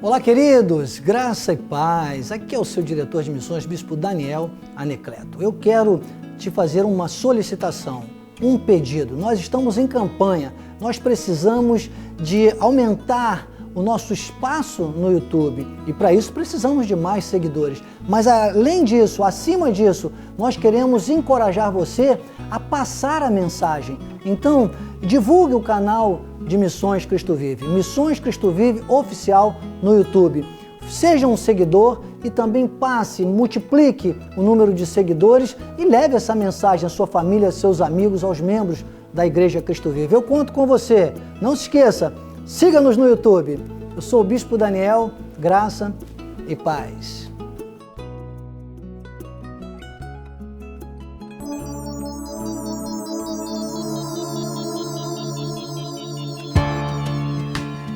Olá, queridos, graça e paz. Aqui é o seu diretor de missões, Bispo Daniel Anecleto. Eu quero te fazer uma solicitação, um pedido. Nós estamos em campanha, nós precisamos de aumentar o nosso espaço no YouTube e para isso precisamos de mais seguidores. Mas além disso, acima disso, nós queremos encorajar você a passar a mensagem. Então, divulgue o canal de Missões Cristo Vive, Missões Cristo Vive Oficial no YouTube. Seja um seguidor e também passe, multiplique o número de seguidores e leve essa mensagem à sua família, seus amigos, aos membros da Igreja Cristo Vive. Eu conto com você. Não se esqueça, siga-nos no YouTube. Eu sou o Bispo Daniel, graça e paz.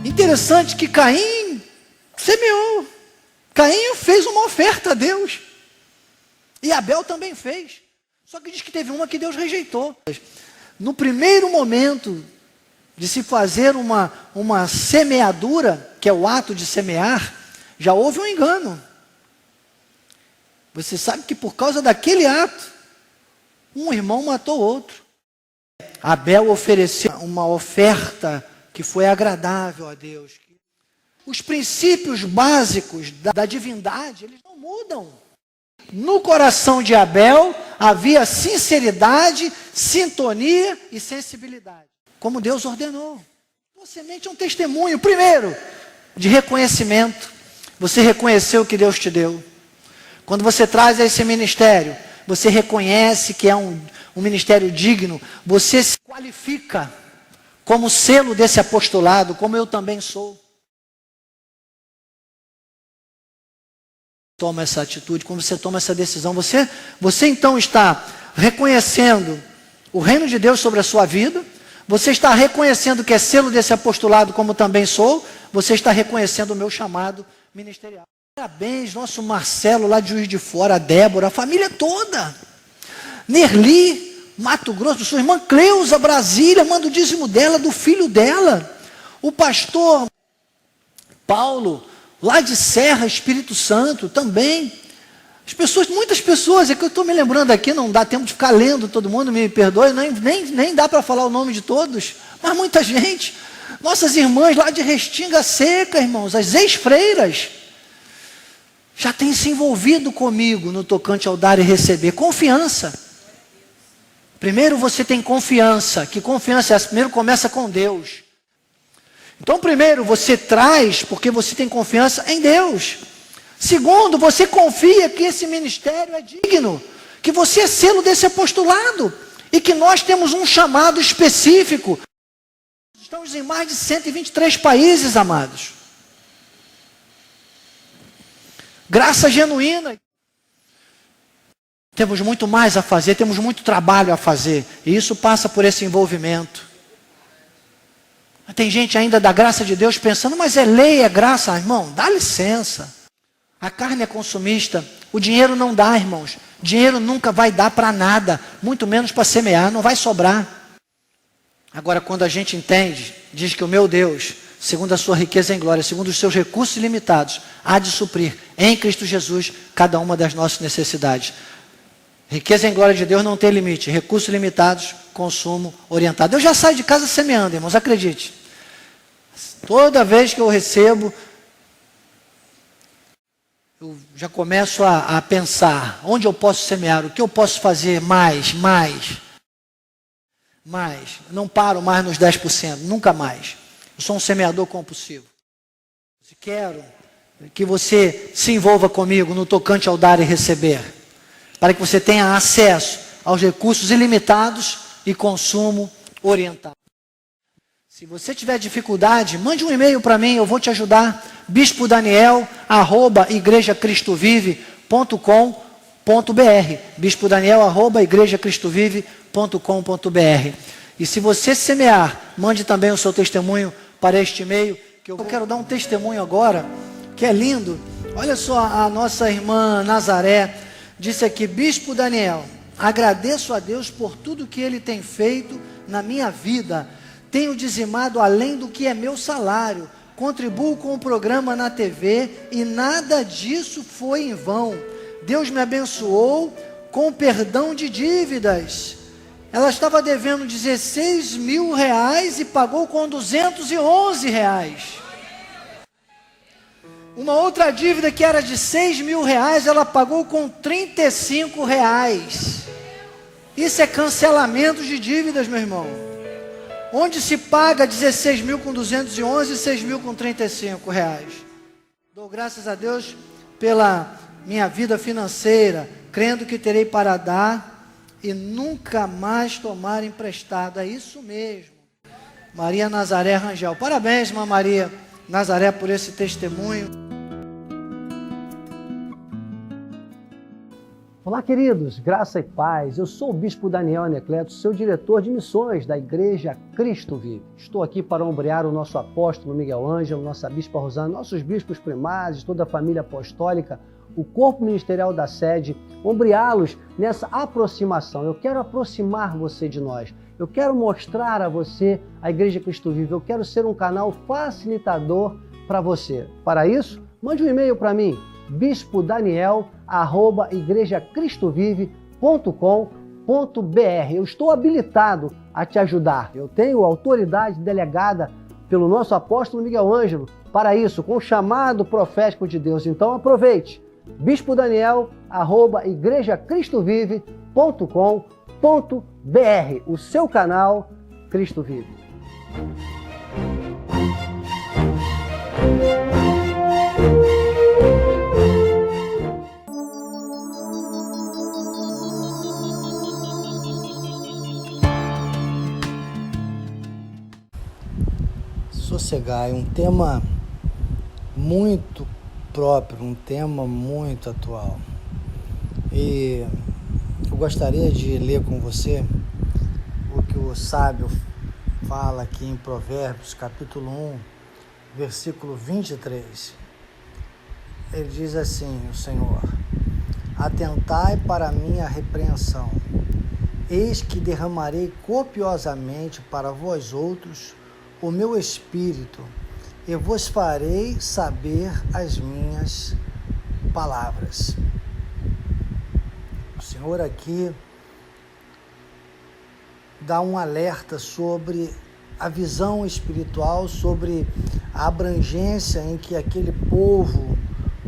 Interessante que Caim semeou. Caim fez uma oferta a Deus. E Abel também fez. Só que diz que teve uma que Deus rejeitou. No primeiro momento de se fazer uma semeadura, que é o ato de semear, já houve um engano. Você sabe que por causa daquele ato, um irmão matou outro. Abel ofereceu uma oferta que foi agradável a Deus. Os princípios básicos da divindade, eles não mudam. No coração de Abel havia sinceridade, sintonia e sensibilidade, como Deus ordenou. A semente é um testemunho, primeiro, de reconhecimento. Você reconheceu o que Deus te deu. Quando você traz a esse ministério, você reconhece que é um ministério digno, você se qualifica como selo desse apostolado, como eu também sou. Toma essa atitude, quando você toma essa decisão, você então está reconhecendo o reino de Deus sobre a sua vida, você está reconhecendo que é selo desse apostolado, como também sou, você está reconhecendo o meu chamado ministerial. Parabéns, nosso Marcelo lá de Juiz de Fora, a Débora, a família toda. Nerli, Mato Grosso, sua irmã Cleusa, Brasília, manda o dízimo dela, do filho dela. O pastor Paulo, lá de Serra, Espírito Santo, também. Muitas pessoas, é que eu estou me lembrando aqui, não dá tempo de ficar lendo todo mundo, me perdoe, nem dá para falar o nome de todos, mas muita gente. Nossas irmãs lá de Restinga Seca, irmãos, as ex-freiras, já têm se envolvido comigo no tocante ao dar e receber. Confiança. Primeiro você tem confiança, que confiança é essa? Primeiro começa com Deus. Então primeiro você traz, porque você tem confiança em Deus. Segundo, você confia que esse ministério é digno, que você é selo desse apostolado, e que nós temos um chamado específico. Estamos em mais de 123 países, amados. Graça genuína. Temos muito mais a fazer, temos muito trabalho a fazer. E isso passa por esse envolvimento. Tem gente ainda da graça de Deus pensando, mas é lei, é graça. Irmão, dá licença. A carne é consumista. O dinheiro não dá, irmãos. Dinheiro nunca vai dar para nada. Muito menos para semear, não vai sobrar. Agora, quando a gente entende, diz que o meu Deus, segundo a sua riqueza em glória, segundo os seus recursos ilimitados, há de suprir em Cristo Jesus cada uma das nossas necessidades. Riqueza em glória de Deus não tem limite. Recursos limitados, consumo orientado. Eu já saio de casa semeando, irmãos, acredite. Toda vez que eu recebo, eu já começo a pensar, onde eu posso semear, o que eu posso fazer mais. Não paro mais nos 10%, nunca mais. Eu sou um semeador compulsivo. Quero que você se envolva comigo no tocante ao dar e receber, para que você tenha acesso aos recursos ilimitados e consumo orientado. Se você tiver dificuldade, mande um e-mail para mim, eu vou te ajudar. bispodaniel@igrejacristovivre.com.br bispodaniel@igrejacristovivre.com.br. E se você semear, mande também o seu testemunho para este e-mail, que eu quero dar um testemunho agora, que é lindo. Olha só, a nossa irmã Nazaré disse aqui: Bispo Daniel, agradeço a Deus por tudo que Ele tem feito na minha vida. Tenho dizimado além do que é meu salário, contribuo com o programa na TV e nada disso foi em vão. Deus me abençoou com perdão de dívidas. Ela estava devendo 16 mil reais e pagou com 211 reais. Uma outra dívida que era de 6 mil reais, ela pagou com 35 reais. Isso é cancelamento de dívidas, meu irmão. Onde se paga 16 mil com 211 e 6 mil com 35 reais. Dou graças a Deus pela minha vida financeira, crendo que terei para dar e nunca mais tomar emprestado. É isso mesmo. Maria Nazaré Rangel. Parabéns, irmã Maria Nazaré, por esse testemunho. Olá, queridos, graça e paz. Eu sou o Bispo Daniel Anecleto, seu diretor de missões da Igreja Cristo Vive. Estou aqui para ombrear o nosso apóstolo Miguel Ângelo, nossa bispa Rosana, nossos bispos primares, toda a família apostólica, o corpo ministerial da sede, ombreá-los nessa aproximação. Eu quero aproximar você de nós. Eu quero mostrar a você a Igreja Cristo Vive. Eu quero ser um canal facilitador para você. Para isso, mande um e-mail para mim, bispo.daniel@igrejacristovive.com.br. Eu estou habilitado a te ajudar. Eu tenho autoridade delegada pelo nosso apóstolo Miguel Ângelo para isso, com o chamado profético de Deus. Então aproveite. bispo.daniel@igrejacristovive.com.br, o seu canal Cristo Vive. Sossegar é um tema muito próprio, um tema muito atual. E eu gostaria de ler com você o que o sábio fala aqui em Provérbios, capítulo 1, versículo 23. Ele diz assim, o Senhor: atentai para a minha repreensão, eis que derramarei copiosamente para vós outros o meu espírito, e vos farei saber as minhas palavras. O Senhor aqui dá um alerta sobre a visão espiritual, sobre a abrangência em que aquele povo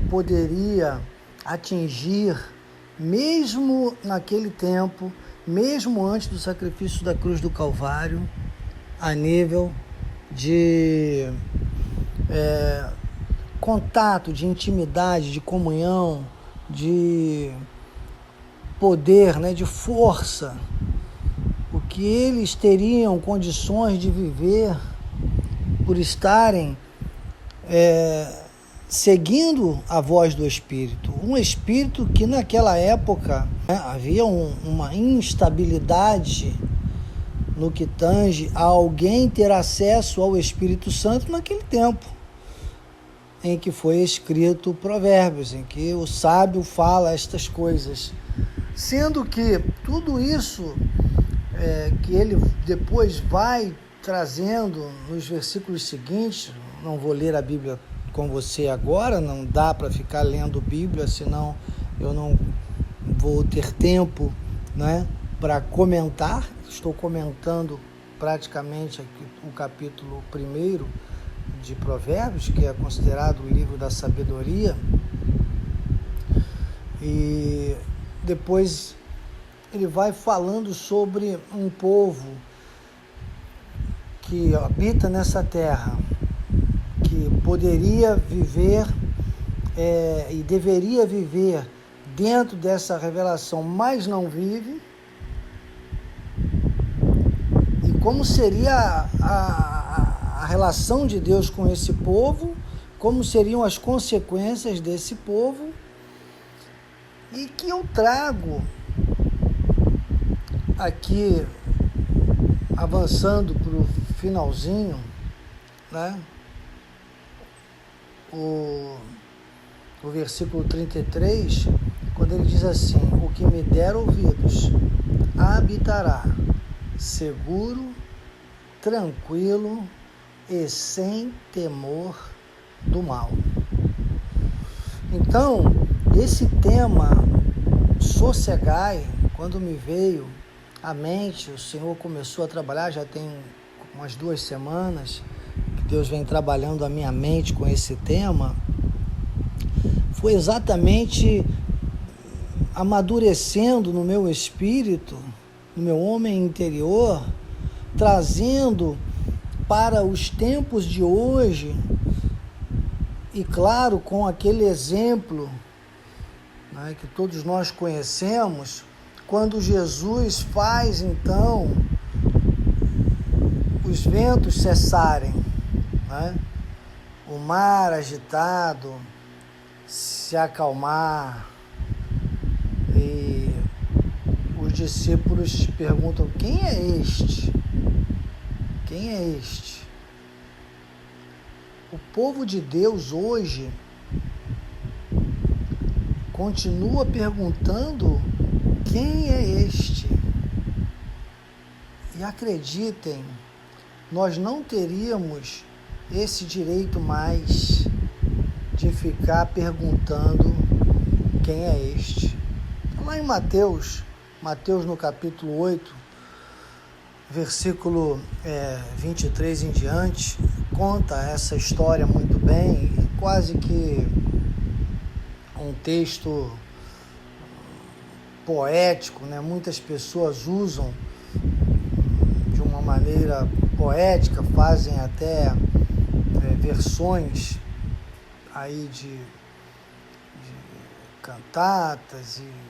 poderia atingir, mesmo naquele tempo, mesmo antes do sacrifício da cruz do Calvário, a nível de contato, de intimidade, de comunhão, de poder, de força, o que eles teriam condições de viver por estarem seguindo a voz do Espírito. Um Espírito que naquela época havia uma instabilidade no que tange a alguém ter acesso ao Espírito Santo naquele tempo em que foi escrito Provérbios, em que o sábio fala estas coisas. Sendo que tudo isso que ele depois vai trazendo nos versículos seguintes, não vou ler a Bíblia com você agora, não dá para ficar lendo Bíblia, senão eu não vou ter tempo, para comentar. Estou comentando praticamente aqui o capítulo 1 de Provérbios, que é considerado o livro da sabedoria, e depois ele vai falando sobre um povo que habita nessa terra, que poderia viver e deveria viver dentro dessa revelação, mas não vive. E como seria a relação de Deus com esse povo, como seriam as consequências desse povo, e que eu trago aqui, avançando para o finalzinho, o versículo 33, quando ele diz assim: o que me der ouvidos habitará seguro, tranquilo, e sem temor do mal. Então, esse tema, sossegai, quando me veio à mente, o Senhor começou a trabalhar, já tem umas 2 semanas, que Deus vem trabalhando a minha mente com esse tema, foi exatamente amadurecendo no meu espírito, no meu homem interior, trazendo para os tempos de hoje, e claro, com aquele exemplo, né, que todos nós conhecemos, quando Jesus faz então os ventos cessarem, né, o mar agitado se acalmar, e os discípulos perguntam: quem é este? Quem é este? O povo de Deus hoje continua perguntando: quem é este? E acreditem, nós não teríamos esse direito mais de ficar perguntando quem é este. Lá em Mateus no capítulo 8, versículo 23 em diante, conta essa história muito bem, e quase que um texto poético, né? Muitas pessoas usam de uma maneira poética, fazem até versões aí de cantatas, e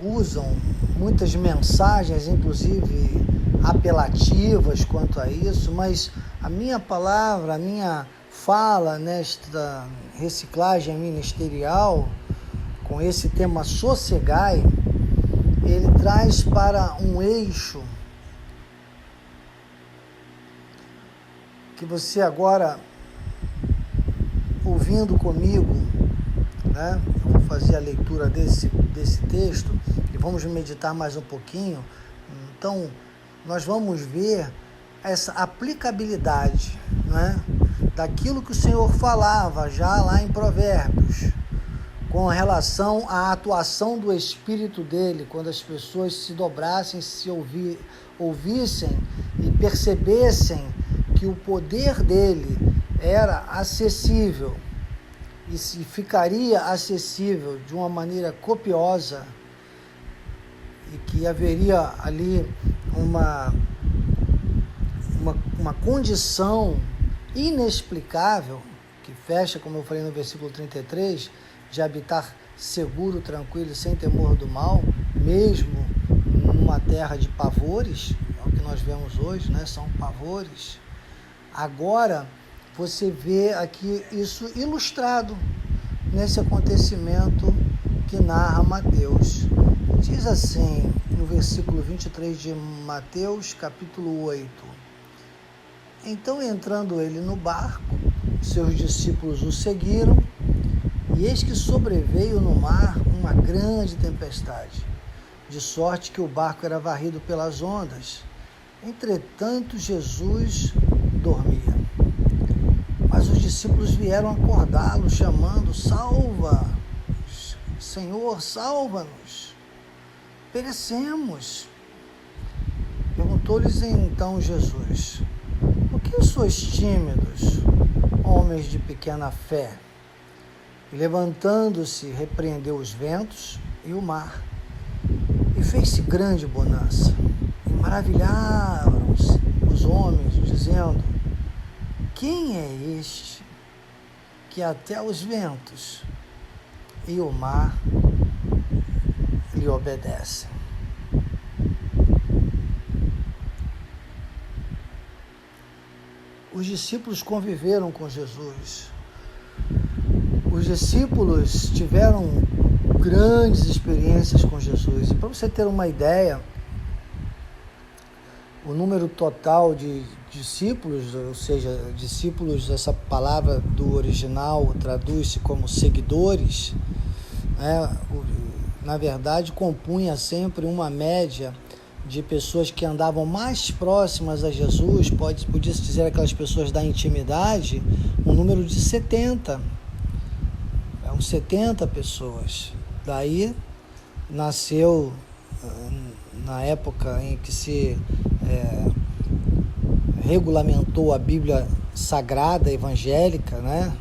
usam muitas mensagens, inclusive apelativas quanto a isso, mas a minha palavra, a minha fala nesta reciclagem ministerial, com esse tema sossegai, ele traz para um eixo que você agora, ouvindo comigo, né, eu vou fazer a leitura desse texto e vamos meditar mais um pouquinho. Então, nós vamos ver essa aplicabilidade, né, daquilo que o Senhor falava já lá em Provérbios, com relação à atuação do Espírito dele, quando as pessoas se dobrassem, se ouvissem e percebessem que o poder dele era acessível e se ficaria acessível de uma maneira copiosa, e que haveria ali uma condição inexplicável, que fecha, como eu falei no versículo 33, de habitar seguro, tranquilo e sem temor do mal, mesmo numa terra de pavores, é o que nós vemos hoje, né? São pavores. Agora, você vê aqui isso ilustrado nesse acontecimento que narra Mateus. Diz assim, no versículo 23 de Mateus, capítulo 8. Então, entrando ele no barco, seus discípulos o seguiram, e eis que sobreveio no mar uma grande tempestade, de sorte que o barco era varrido pelas ondas. Entretanto, Jesus dormia. Mas os discípulos vieram acordá-lo, chamando: salva, Senhor, salva-nos, perecemos. Perguntou-lhes então Jesus: por que sois tímidos, homens de pequena fé? E levantando-se, repreendeu os ventos e o mar, e fez-se grande bonança. E maravilharam-se os homens, dizendo: quem é este que até os ventos e o mar lhe obedecem? Os discípulos conviveram com Jesus. Os discípulos tiveram grandes experiências com Jesus. E para você ter uma ideia, o número total de discípulos, ou seja, discípulos, essa palavra do original traduz-se como seguidores, né? Na verdade, compunha sempre uma média de pessoas que andavam mais próximas a Jesus, podia-se dizer aquelas pessoas da intimidade, um número de 70. Eram 70 pessoas. Daí nasceu, na época em que se regulamentou a Bíblia Sagrada Evangélica, né?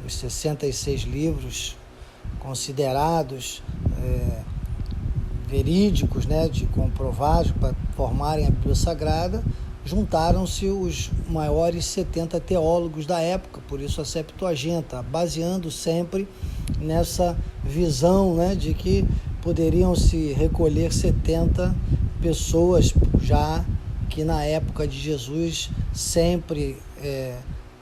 Os 66 livros considerados verídicos, né, de comprovados para formarem a Bíblia Sagrada, juntaram-se os maiores 70 teólogos da época, por isso a Septuaginta, baseando sempre nessa visão, né, de que poderiam se recolher 70 pessoas, já que na época de Jesus sempre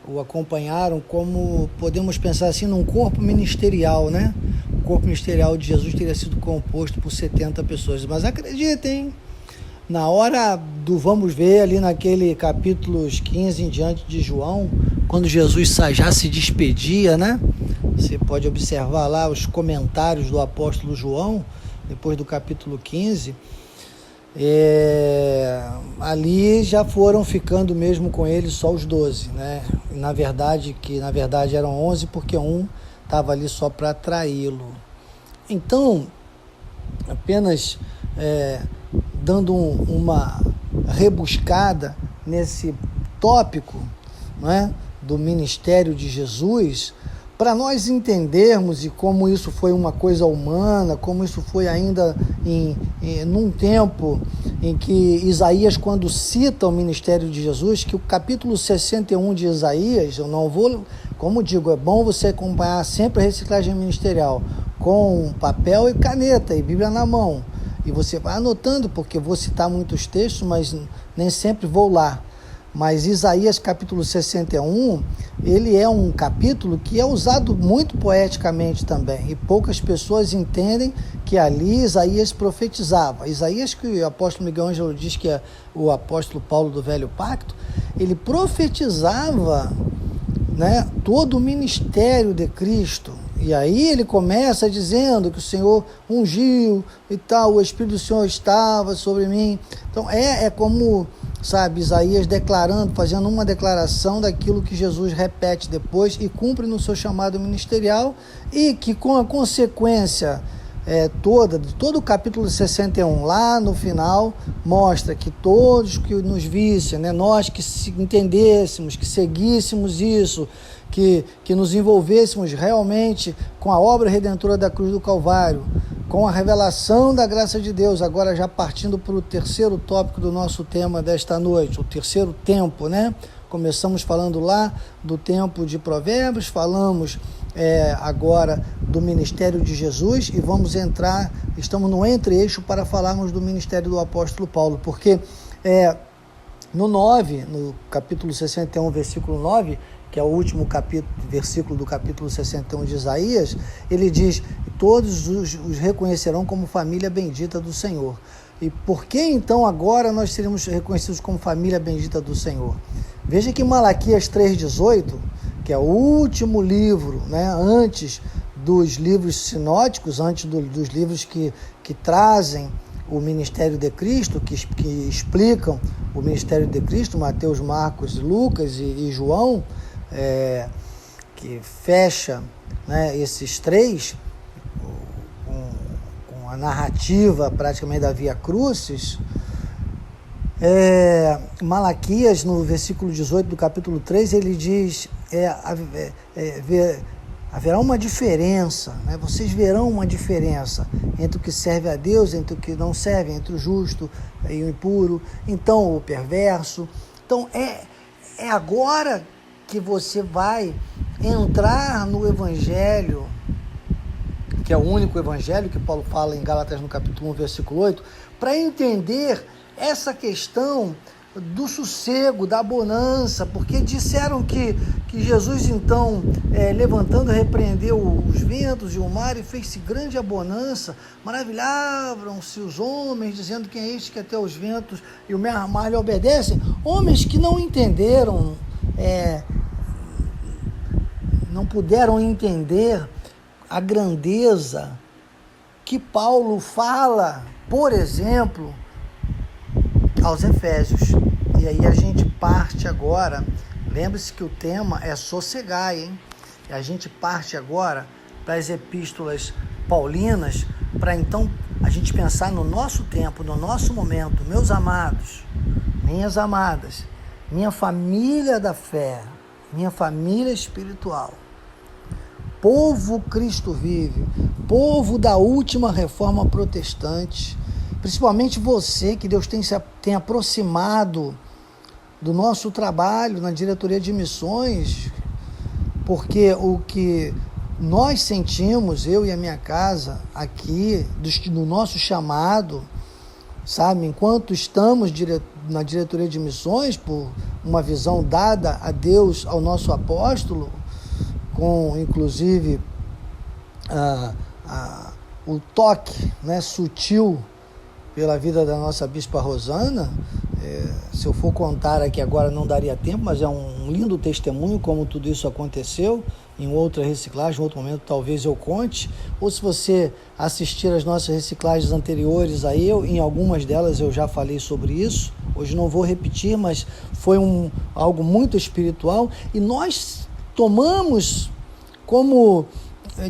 o acompanharam, como podemos pensar assim, num corpo ministerial, né? O corpo ministerial de Jesus teria sido composto por 70 pessoas. Mas acreditem, na hora do vamos ver, ali naquele capítulos 15 em diante de João, quando Jesus já se despedia, né? Você pode observar lá os comentários do apóstolo João, depois do capítulo 15, ali já foram ficando mesmo com ele só os 12, né? Na verdade eram 11, porque um estava ali só para traí-lo. Então, apenas dando uma rebuscada nesse tópico, né, do ministério de Jesus, para nós entendermos e como isso foi uma coisa humana, como isso foi ainda num tempo em que Isaías, quando cita o ministério de Jesus, que o capítulo 61 de Isaías, eu não vou, como digo, é bom você acompanhar sempre a reciclagem ministerial com papel e caneta e Bíblia na mão, e você vai anotando, porque vou citar muitos textos, mas nem sempre vou lá. Mas Isaías capítulo 61, ele é um capítulo que é usado muito poeticamente também, e poucas pessoas entendem que ali Isaías profetizava. Isaías, que o apóstolo Miguel Ângelo diz que é o apóstolo Paulo do Velho Pacto, ele profetizava, né, todo o ministério de Cristo. E aí ele começa dizendo que o Senhor ungiu e tal, o Espírito do Senhor estava sobre mim. Então é como, sabe, Isaías declarando, fazendo uma declaração daquilo que Jesus repete depois e cumpre no seu chamado ministerial, e que com a consequência de todo o capítulo 61, lá no final, mostra que todos que nos vissem, né, nós que entendêssemos, que seguíssemos isso, que nos envolvêssemos realmente com a obra redentora da cruz do Calvário, com a revelação da graça de Deus. Agora já partindo para o terceiro tópico do nosso tema desta noite, o terceiro tempo, né? Começamos falando lá do tempo de Provérbios, falamos agora do ministério de Jesus, e vamos entrar, estamos no entre-eixo para falarmos do ministério do apóstolo Paulo, porque no 9, no capítulo 61, versículo 9, que é o último versículo do capítulo 61 de Isaías, ele diz: todos os reconhecerão como família bendita do Senhor. E por que então agora nós seremos reconhecidos como família bendita do Senhor? Veja que Malaquias 3,18, que é o último livro, né, antes dos livros sinóticos, antes dos livros que trazem o ministério de Cristo, que explicam o ministério de Cristo, Mateus, Marcos, Lucas e João, que fecha, né, esses três, com a narrativa praticamente da Via Crucis. Malaquias, no versículo 18 do capítulo 3, ele diz, haverá uma diferença, né? Vocês verão uma diferença entre o que serve a Deus, entre o que não serve, entre o justo e o impuro, então o perverso. Então é agora que você vai entrar no Evangelho, que é o único Evangelho que Paulo fala em Gálatas no capítulo 1, versículo 8, para entender essa questão do sossego, da bonança, porque disseram que Jesus então, levantando, repreendeu os ventos e o mar e fez-se grande a bonança. Maravilhavam-se os homens, dizendo: quem é este que até os ventos e o mar lhe obedecem? Homens que não entenderam, não puderam entender a grandeza que Paulo fala, por exemplo, aos Efésios. E aí a gente parte agora, lembre-se que o tema é sossegai, hein? E a gente parte agora para as epístolas paulinas, para então a gente pensar no nosso tempo, no nosso momento. Meus amados, minhas amadas, minha família da fé, minha família espiritual, povo Cristo vive, povo da última reforma protestante, principalmente você, que Deus tem aproximado do nosso trabalho na diretoria de missões, porque o que nós sentimos, eu e a minha casa, aqui, no nosso chamado, sabe, enquanto estamos na diretoria de missões, por uma visão dada a Deus, ao nosso apóstolo, com inclusive o toque, né, sutil pela vida da nossa Bispa Rosana. Se eu for contar aqui agora não daria tempo, mas é um lindo testemunho como tudo isso aconteceu. Em outra reciclagem, em outro momento talvez eu conte, ou se você assistir as nossas reciclagens anteriores aí, em algumas delas eu já falei sobre isso. Hoje não vou repetir, mas foi algo muito espiritual, e nós tomamos como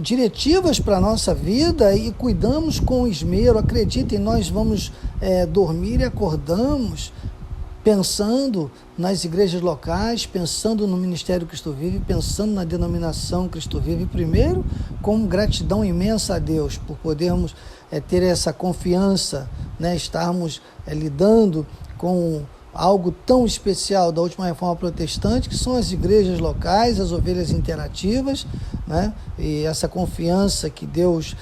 diretivas para a nossa vida e cuidamos com esmero. Acreditem, nós vamos dormir e acordamos pensando nas igrejas locais, pensando no Ministério Cristo Vive, pensando na denominação Cristo Vive, primeiro com gratidão imensa a Deus por podermos ter essa confiança, né, estarmos lidando com algo tão especial da última reforma protestante, que são as igrejas locais, as ovelhas interativas, né? E essa confiança que Deus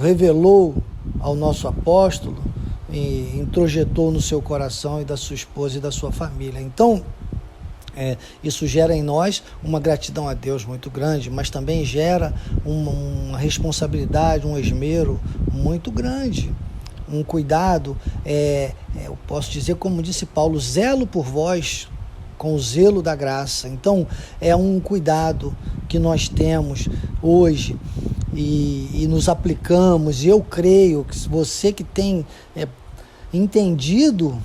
revelou ao nosso apóstolo e introjetou no seu coração e da sua esposa e da sua família. Então, isso gera em nós uma gratidão a Deus muito grande, mas também gera uma responsabilidade, um esmero muito grande, um cuidado, eu posso dizer, como disse Paulo, zelo por vós com o zelo da graça. Então, é um cuidado que nós temos hoje e nos aplicamos, e eu creio que você que tem entendido,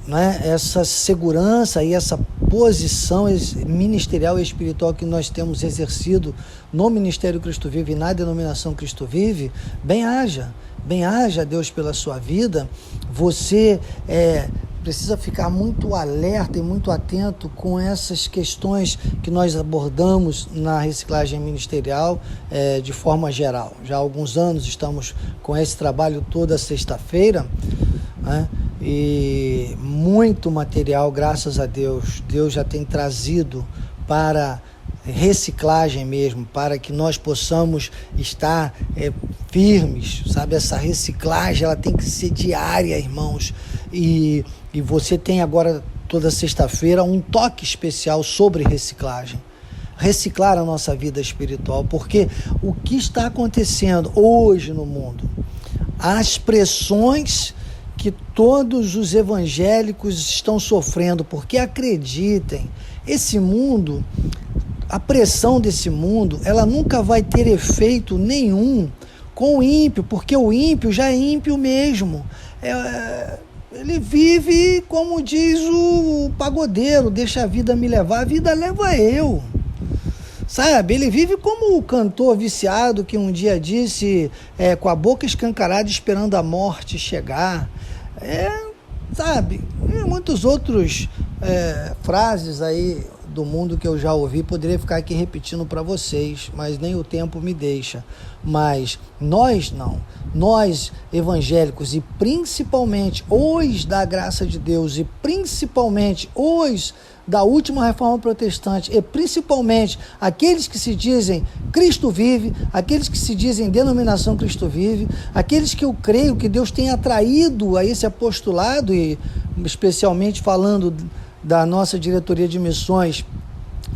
né, essa segurança e essa posição ministerial e espiritual que nós temos exercido no Ministério Cristo Vive e na denominação Cristo Vive, bem haja a Deus pela sua vida. Você precisa ficar muito alerta e muito atento com essas questões que nós abordamos na reciclagem ministerial de forma geral. Já há alguns anos estamos com esse trabalho toda sexta-feira, né? E muito material, graças a Deus, Deus já tem trazido para reciclagem mesmo, para que nós possamos estar firmes, sabe? Essa reciclagem, ela tem que ser diária, irmãos, e você tem agora, toda sexta-feira, um toque especial sobre reciclagem. Reciclar a nossa vida espiritual, porque o que está acontecendo hoje no mundo, as pressões que todos os evangélicos estão sofrendo, porque acreditem, esse mundo, a pressão desse mundo, ela nunca vai ter efeito nenhum com o ímpio, porque o ímpio já é ímpio mesmo. Ele vive, como diz o pagodeiro, deixa a vida me levar, a vida leva eu. Sabe, ele vive como o cantor viciado que um dia disse, com a boca escancarada esperando a morte chegar. Sabe, e muitos outros frases aí do mundo que eu já ouvi, poderia ficar aqui repetindo para vocês, mas nem o tempo me deixa. Mas nós não, nós evangélicos, e principalmente os da graça de Deus, e principalmente os da última reforma protestante, e principalmente aqueles que se dizem Cristo Vive, aqueles que se dizem denominação Cristo Vive, aqueles que eu creio que Deus tem atraído a esse apostolado, e especialmente falando da nossa diretoria de missões,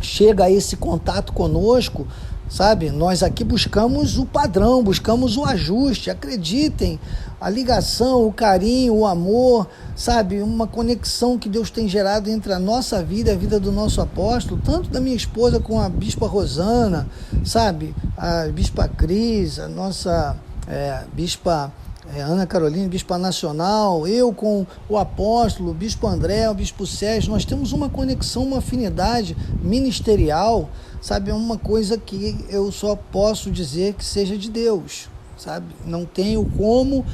chega a esse contato conosco, sabe? Nós aqui buscamos o padrão, buscamos o ajuste, acreditem, a ligação, o carinho, o amor, sabe? Uma conexão que Deus tem gerado entre a nossa vida e a vida do nosso apóstolo, tanto da minha esposa com a Bispa Rosana, sabe? A Bispa Cris, a nossa Bispa Ana Carolina, Bispa Nacional, eu com o apóstolo, o Bispo André, o Bispo Sérgio, nós temos uma conexão, uma afinidade ministerial, sabe? É uma coisa que eu só posso dizer que seja de Deus, sabe? Não tenho como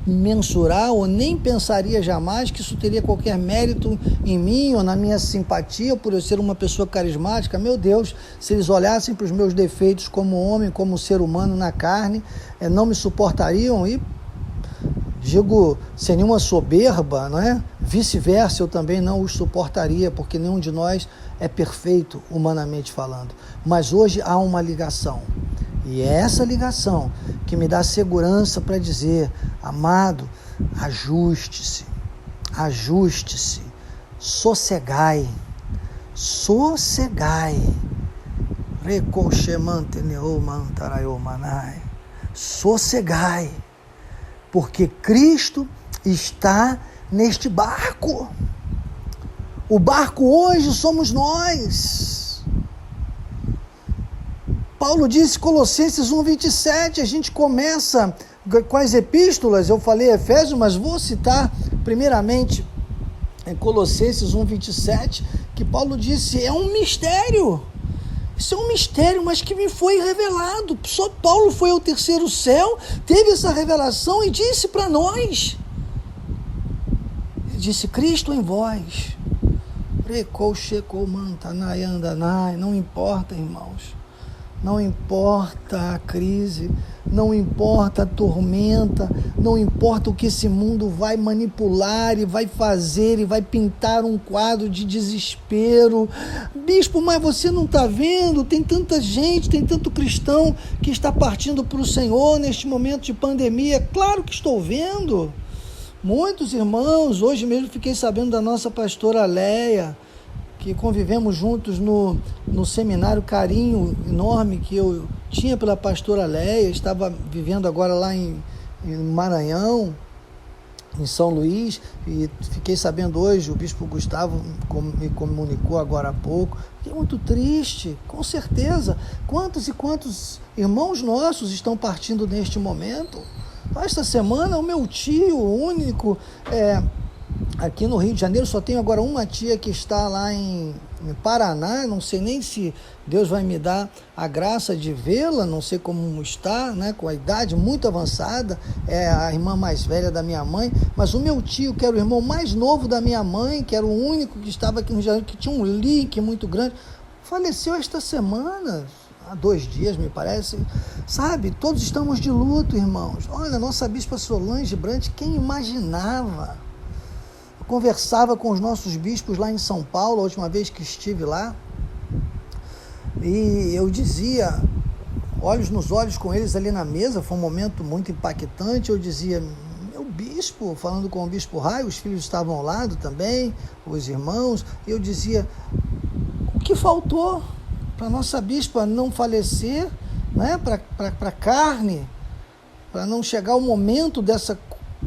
mensurar ou nem pensaria jamais que isso teria qualquer mérito em mim ou na minha simpatia por eu ser uma pessoa carismática. Meu Deus, se eles olhassem para os meus defeitos como homem, como ser humano na carne, não me suportariam e digo, sem nenhuma soberba, não é? Vice-versa, eu também não os suportaria, porque nenhum de nós é perfeito, humanamente falando. Mas hoje há uma ligação. E é essa ligação que me dá segurança para dizer, amado, ajuste-se, sossegai, sossegai, porque Cristo está neste barco. O barco hoje somos nós. Paulo disse, Colossenses 1:27, a gente começa com as epístolas, eu falei Efésios, mas vou citar primeiramente em Colossenses 1:27, que Paulo disse, é um mistério, isso é um mistério, mas que me foi revelado. Só Paulo foi ao terceiro céu, teve essa revelação e disse para nós, ele disse, Cristo em vós, não importa, irmãos, não importa a crise, não importa a tormenta, não importa o que esse mundo vai manipular e vai fazer e vai pintar um quadro de desespero. Bispo, mas você não está vendo? Tem tanta gente, tem tanto cristão que está partindo para o Senhor neste momento de pandemia. Claro que estou vendo. Muitos irmãos, hoje mesmo fiquei sabendo da nossa pastora Leia, que convivemos juntos no seminário, carinho enorme que eu tinha pela pastora Leia, estava vivendo agora lá em Maranhão, em São Luís, e fiquei sabendo hoje, o bispo Gustavo me comunicou agora há pouco, fiquei muito triste, com certeza. Quantos e quantos irmãos nossos estão partindo neste momento? Esta semana o meu tio, o único, aqui no Rio de Janeiro, só tenho agora uma tia que está lá em Paraná, não sei nem se Deus vai me dar a graça de vê-la, não sei como está, né, com a idade muito avançada, é a irmã mais velha da minha mãe, mas o meu tio, que era o irmão mais novo da minha mãe, que era o único que estava aqui no Rio de Janeiro, que tinha um link muito grande, faleceu esta semana, há 2 dias, me parece, sabe? Todos estamos de luto, irmãos. Olha, a nossa bispa Solange Brant, quem imaginava? Eu conversava com os nossos bispos lá em São Paulo, a última vez que estive lá, e eu dizia, olhos nos olhos com eles ali na mesa, foi um momento muito impactante, eu dizia, meu bispo, falando com o bispo Raio, os filhos estavam ao lado também, os irmãos, e eu dizia, o que faltou para nossa bispa não falecer, né? Para a carne, para não chegar o momento dessa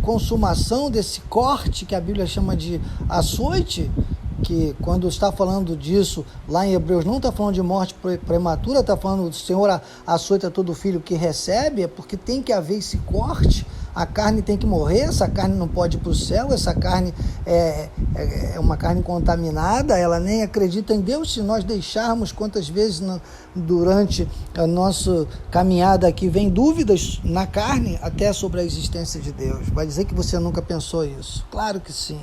consumação, desse corte que a Bíblia chama de açoite, que quando está falando disso lá em Hebreus não está falando de morte prematura, está falando do Senhor açoita todo filho que recebe, é porque tem que haver esse corte, a carne tem que morrer, essa carne não pode ir para o céu, essa carne é uma carne contaminada, ela nem acredita em Deus. Se nós deixarmos, quantas vezes durante a nossa caminhada aqui vem dúvidas na carne até sobre a existência de Deus, vai dizer que você nunca pensou isso? Claro que sim.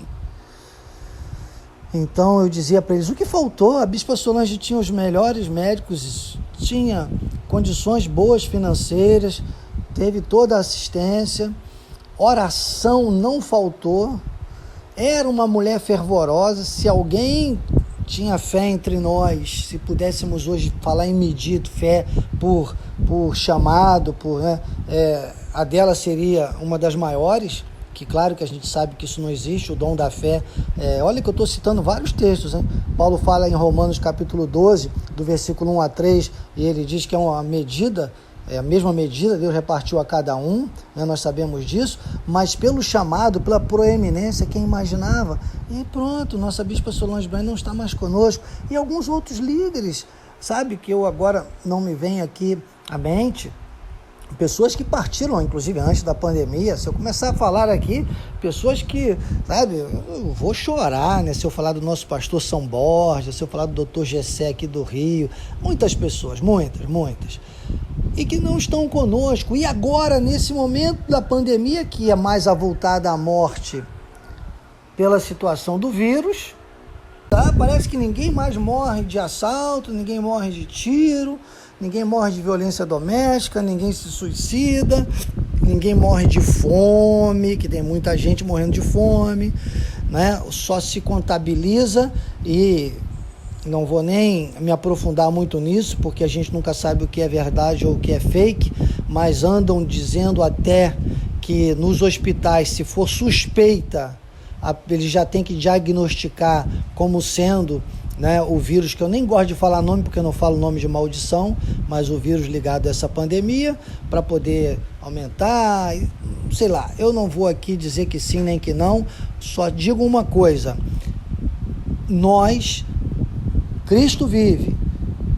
Então eu dizia para eles, o que faltou? A bispa Solange tinha os melhores médicos, tinha condições boas financeiras, teve toda a assistência, oração não faltou, era uma mulher fervorosa. Se alguém tinha fé entre nós, se pudéssemos hoje falar em medida, fé por chamado, a dela seria uma das maiores, que claro que a gente sabe que isso não existe, o dom da fé. Olha que eu estou citando vários textos, hein? Paulo fala em Romanos capítulo 12, do versículo 1 a 3, e ele diz que é uma medida, a mesma medida, Deus repartiu a cada um, né? Nós sabemos disso, mas pelo chamado, pela proeminência, quem imaginava? E pronto, nossa bispa Solange Brant não está mais conosco, e alguns outros líderes, sabe, que eu agora não me vem aqui à mente, pessoas que partiram, inclusive, antes da pandemia. Se eu começar a falar aqui, pessoas que, sabe, eu vou chorar, né? Se eu falar do nosso pastor São Borja, se eu falar do Dr. Gessé aqui do Rio, muitas pessoas, muitas, e que não estão conosco. E agora, nesse momento da pandemia, que é mais avultada à morte pela situação do vírus, tá? Parece que ninguém mais morre de assalto, ninguém morre de tiro, ninguém morre de violência doméstica, ninguém se suicida, ninguém morre de fome, que tem muita gente morrendo de fome, né? Só se contabiliza, e não vou nem me aprofundar muito nisso, porque a gente nunca sabe o que é verdade ou o que é fake, mas andam dizendo até que nos hospitais, se for suspeita, eles já têm que diagnosticar como sendo, né, o vírus, que eu nem gosto de falar nome, porque eu não falo nome de maldição, mas o vírus ligado a essa pandemia, para poder aumentar, sei lá. Eu não vou aqui dizer que sim nem que não, só digo uma coisa: nós, Cristo Vive,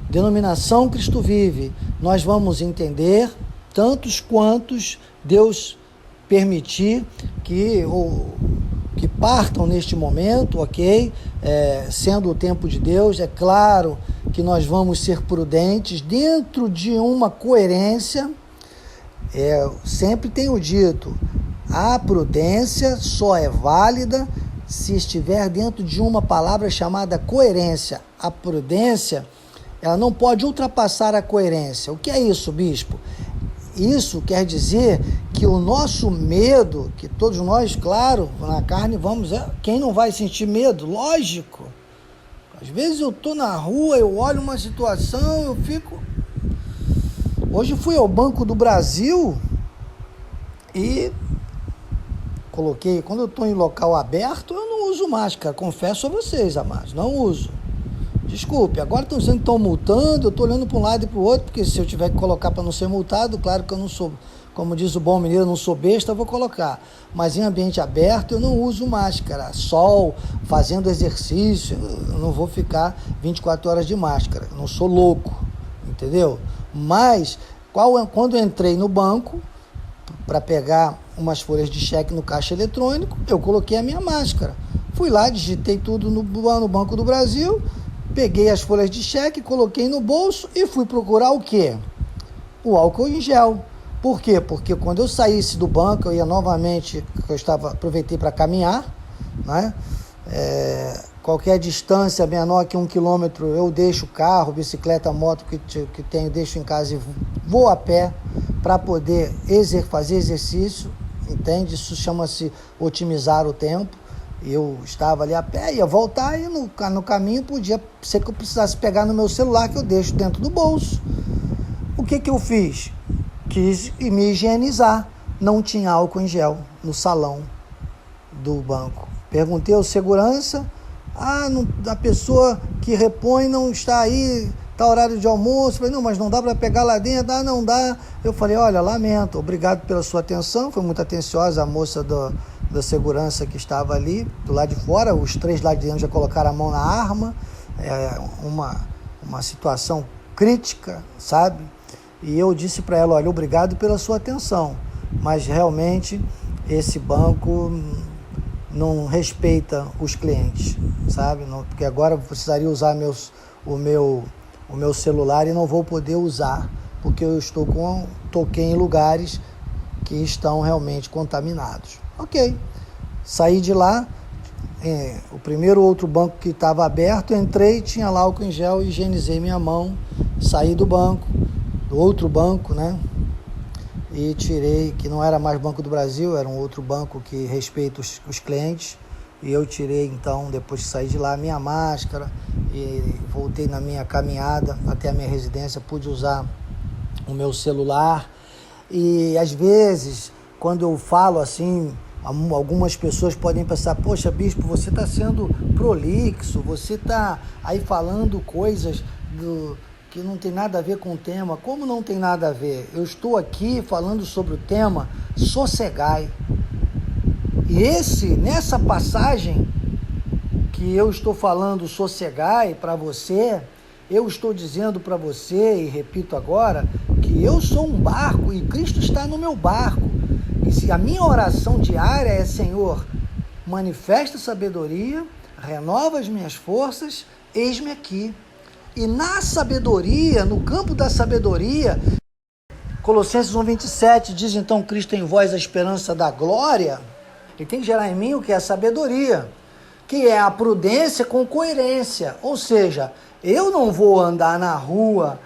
denominação Cristo Vive, nós vamos entender tantos quantos Deus permitir que partam neste momento, ok? Sendo o tempo de Deus, é claro que nós vamos ser prudentes dentro de uma coerência. Sempre tenho dito, a prudência só é válida se estiver dentro de uma palavra chamada coerência. A prudência, ela não pode ultrapassar a coerência. O que é isso, bispo? Isso quer dizer que o nosso medo, que todos nós, claro, na carne vamos... Quem não vai sentir medo? Lógico. Às vezes eu estou na rua, eu olho uma situação, eu fico... Hoje fui ao Banco do Brasil e coloquei... Quando eu estou em local aberto, eu não uso máscara. Confesso a vocês, amados, não uso. Desculpe, agora estão multando, eu estou olhando para um lado e para o outro, porque se eu tiver que colocar para não ser multado, claro que eu não sou, como diz o bom mineiro, eu não sou besta, eu vou colocar. Mas em ambiente aberto eu não uso máscara. Sol, fazendo exercício, eu não vou ficar 24 horas de máscara, eu não sou louco, entendeu? Mas quando eu entrei no banco para pegar umas folhas de cheque no caixa eletrônico, eu coloquei a minha máscara. Fui lá, digitei tudo no Banco do Brasil, peguei as folhas de cheque, coloquei no bolso e fui procurar o quê? O álcool em gel. Por quê? Porque quando eu saísse do banco, eu ia novamente, aproveitei para caminhar, né? Qualquer distância menor que 1 quilômetro, eu deixo o carro, bicicleta, moto que tenho, deixo em casa e vou a pé para poder fazer exercício, entende? Isso chama-se otimizar o tempo. Eu estava ali a pé, ia voltar e no caminho podia ser que eu precisasse pegar no meu celular, que eu deixo dentro do bolso. O que eu fiz? Quis me higienizar. Não tinha álcool em gel no salão do banco. Perguntei ao segurança, a pessoa que repõe não está aí, está horário de almoço. Falei, não, mas não dá para pegar lá dentro? Não dá. Eu falei, olha, lamento, obrigado pela sua atenção. Foi muito atenciosa a moça da segurança que estava ali, do lado de fora. Os 3 lá de dentro já colocaram a mão na arma. Uma situação crítica, sabe? E eu disse para ela, olha, obrigado pela sua atenção, mas realmente esse banco não respeita os clientes, sabe? Não, porque agora eu precisaria usar o meu celular e não vou poder usar, porque eu toquei em lugares que estão realmente contaminados. Ok, saí de lá, o primeiro outro banco que estava aberto, entrei, tinha lá álcool em gel, higienizei minha mão, saí do outro banco, né? E tirei, que não era mais Banco do Brasil, era um outro banco que respeita os clientes, e eu tirei então, depois que saí de lá, minha máscara e voltei na minha caminhada até a minha residência, pude usar o meu celular. E às vezes, quando eu falo assim, algumas pessoas podem pensar, poxa, bispo, você está sendo prolixo, você está aí falando coisas que não tem nada a ver com o tema. Como não tem nada a ver? Eu estou aqui falando sobre o tema sossegai. E nessa passagem que eu estou falando sossegai para você, eu estou dizendo para você, e repito agora, que que eu sou um barco e Cristo está no meu barco. E se a minha oração diária é: Senhor, manifesta sabedoria, renova as minhas forças, eis-me aqui. E na sabedoria, no campo da sabedoria, Colossenses 1:27 diz: então Cristo em vós a esperança da glória. Ele tem que gerar em mim o que é a sabedoria, que é a prudência com coerência. Ou seja, eu não vou andar na rua,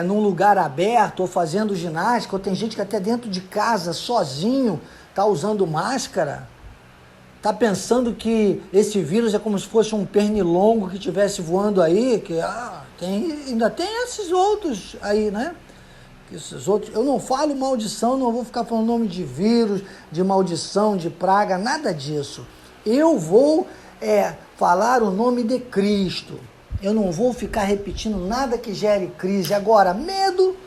num lugar aberto, ou fazendo ginástica, ou tem gente que até dentro de casa, sozinho, está usando máscara, está pensando que esse vírus é como se fosse um pernilongo que estivesse voando aí, que ainda tem esses outros aí, né? Esses outros, eu não falo maldição, não vou ficar falando nome de vírus, de maldição, de praga, nada disso. Eu vou falar o nome de Cristo. Eu não vou ficar repetindo nada que gere crise. Agora, medo